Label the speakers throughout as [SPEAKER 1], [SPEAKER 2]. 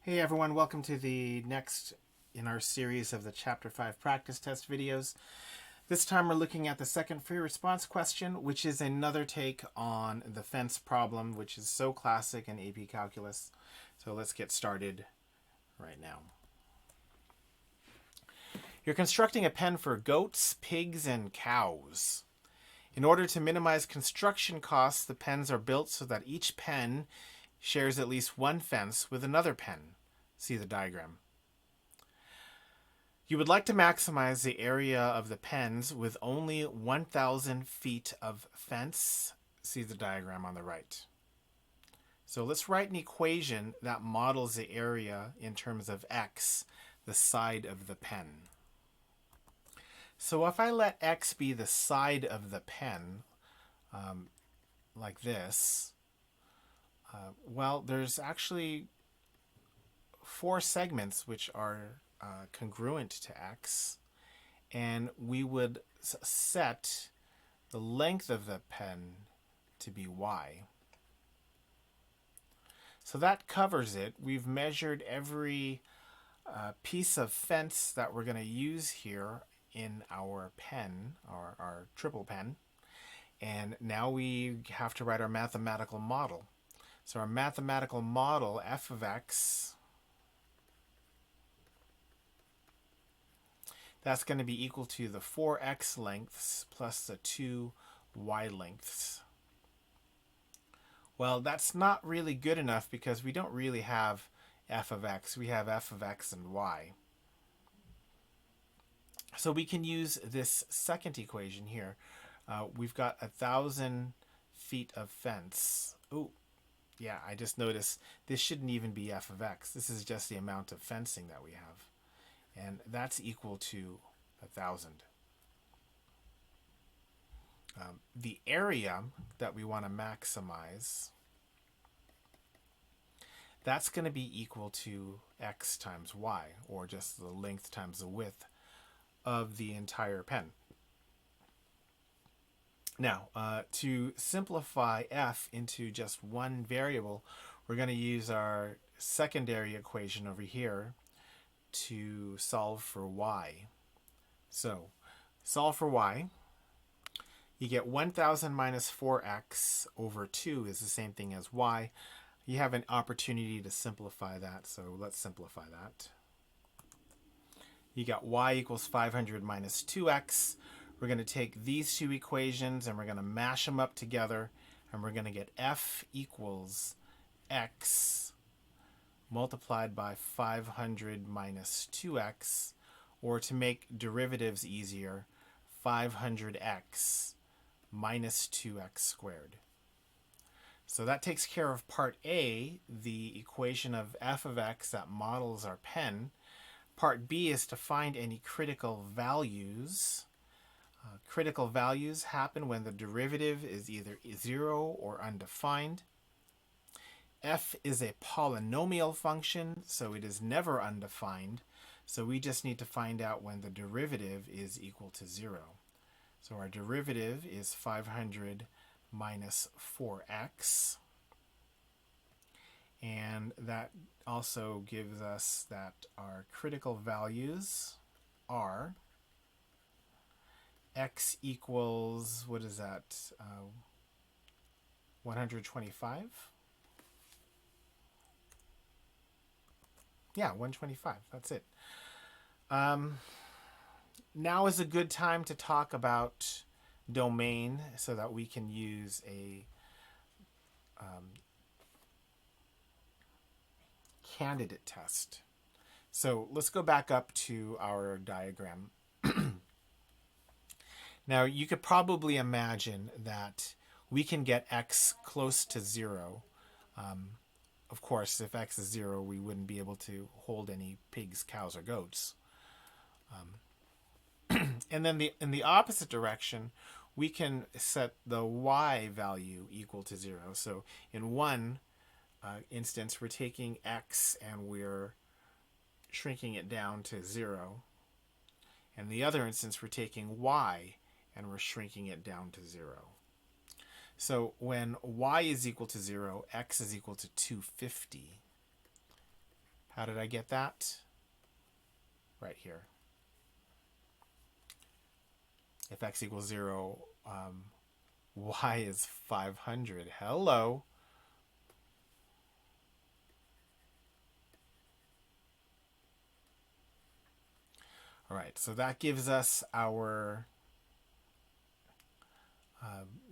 [SPEAKER 1] Hey everyone, welcome to the next in our series of the Chapter 5 practice test videos. This time we're looking at the second free response question, which is another take on the fence problem, which is so classic in AP Calculus. So let's get started right now. You're constructing a pen for goats, pigs, and cows. In order to minimize construction costs, the pens are built so that each pen shares at least one fence with another pen. See the diagram. You would like to maximize the area of the pens with only 1,000 feet of fence. See the diagram on the right. So let's write an equation that models the area in terms of x, the side of the pen. So if I let x be the side of the pen, like this, well, there's actually 4 segments which are congruent to x, and we would set the length of the pen to be y. So that covers it. We've measured every piece of fence that we're going to use here in our pen, our triple pen, and now we have to write our mathematical model. So our mathematical model, f of x, that's going to be equal to the 4x lengths plus the 2y lengths. Well, that's not really good enough because we don't really have f of x. We have f of x and y. So we can use this second equation here. We've got 1,000 feet of fence. Oh, yeah, I just noticed this shouldn't even be f of x. This is just the amount of fencing that we have. And that's equal to 1,000. The area that we want to maximize, that's going to be equal to x times y, or just the length times the width of the entire pen. Now, to simplify f into just one variable, we're going to use our secondary equation over here to solve for y. So, solve for y. You get 1,000 minus 4x over 2 is the same thing as y. You have an opportunity to simplify that, so let's simplify that. You got y equals 500 minus 2x. We're going to take these two equations and we're going to mash them up together, and we're going to get f equals x multiplied by 500 minus 2x, or to make derivatives easier, 500x minus 2x squared. So that takes care of part A, the equation of f of x that models our pen. Part B is to find any critical values. Critical values happen when the derivative is either 0 or undefined. F is a polynomial function, so it is never undefined. So we just need to find out when the derivative is equal to 0. So our derivative is 500 minus 4x. And that also gives us that our critical values are x equals, what is that, 125? Yeah, 125, that's it. Now is a good time to talk about domain so that we can use a candidate test. So let's go back up to our diagram. Now you could probably imagine that we can get x close to 0. Of course, if x is 0, we wouldn't be able to hold any pigs, cows, or goats. And then in the opposite direction, we can set the y value equal to 0. So in one instance, we're taking x and we're shrinking it down to 0. And the other instance, we're taking y and we're shrinking it down to 0. So when y is equal to 0, x is equal to 250. How did I get that? Right here. If x equals 0, y is 500. Hello. All right, so that gives us our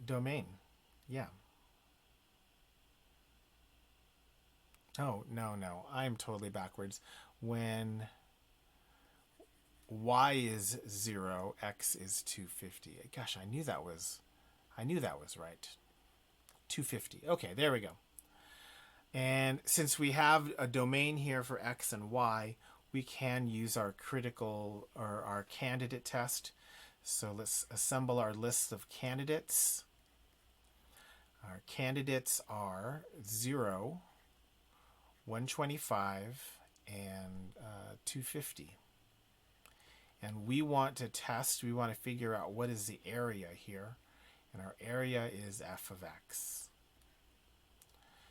[SPEAKER 1] domain. Yeah. Oh, no, no. I'm totally backwards. When y is 0, x is 250. Gosh, I knew that was right. 250. Okay, there we go. And since we have a domain here for x and y, we can use our critical or our candidate test. So let's assemble our list of candidates. Our candidates are 0, 125, and 250. And we want to test, we want to figure out what is the area here. And our area is f of x.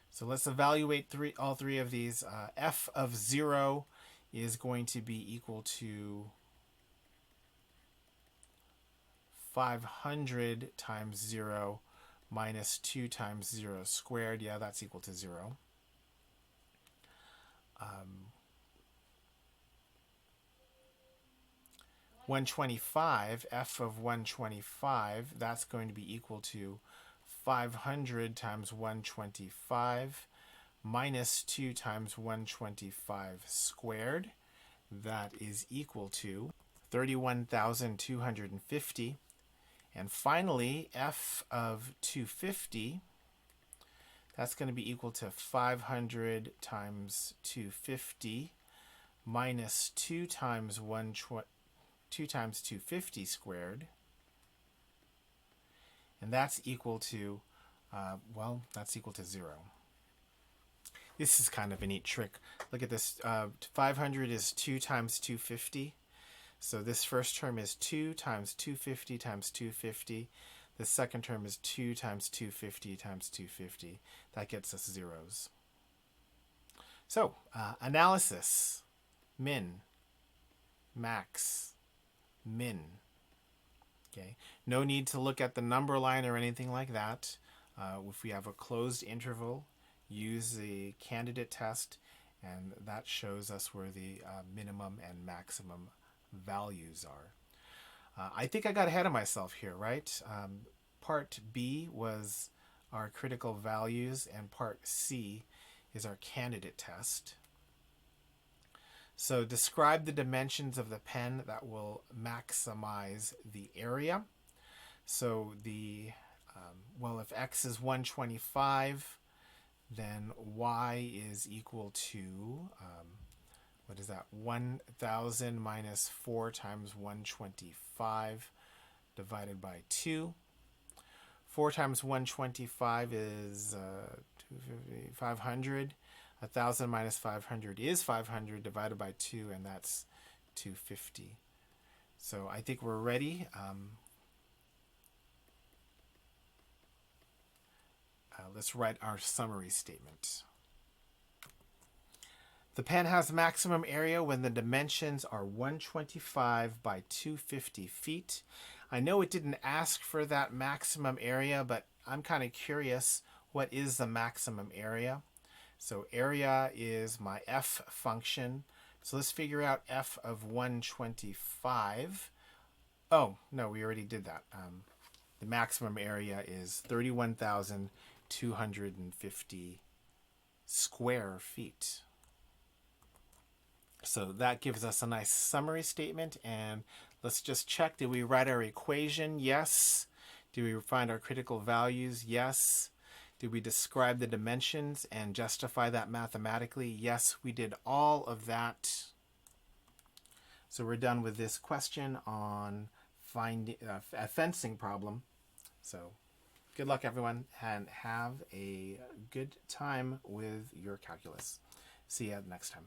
[SPEAKER 1] So let's evaluate all three of these. F of 0 is going to be equal to 500 times 0 minus 2 times 0 squared. Yeah, that's equal to 0. 125, f of 125, that's going to be equal to 500 times 125 minus 2 times 125 squared. That is equal to 31,250. And finally, f of 250, that's going to be equal to 500 times 250 minus 2 times 250 squared. And that's equal to, that's equal to 0. This is kind of a neat trick. Look at this. 500 is 2 times 250. So this first term is 2 times 250 times 250. The second term is 2 times 250 times 250. That gets us zeros. So, analysis. Min. Max. Min. Okay. No need to look at the number line or anything like that. If we have a closed interval, use the candidate test, and that shows us where the minimum and maximum values are. I think I got ahead of myself here, right? Part B was our critical values, and part C is our candidate test. So describe the dimensions of the pen that will maximize the area. So if x is 125, then y is equal to, 1,000 minus 4 times 125 divided by 2. 4 times 125 is 500. 1,000 minus 500 is 500 divided by 2, and that's 250. So I think we're ready. Let's write our summary statement. The pen has maximum area when the dimensions are 125 by 250 feet. I know it didn't ask for that maximum area, but I'm kind of curious, what is the maximum area? So area is my f function. So let's figure out f of 125. Oh, no, we already did that. The maximum area is 31,250 square feet. So that gives us a nice summary statement. And let's just check. Did we write our equation? Yes. Did we find our critical values? Yes. Did we describe the dimensions and justify that mathematically? Yes, we did all of that. So we're done with this question on finding a fencing problem. So good luck, everyone, and have a good time with your calculus. See you next time.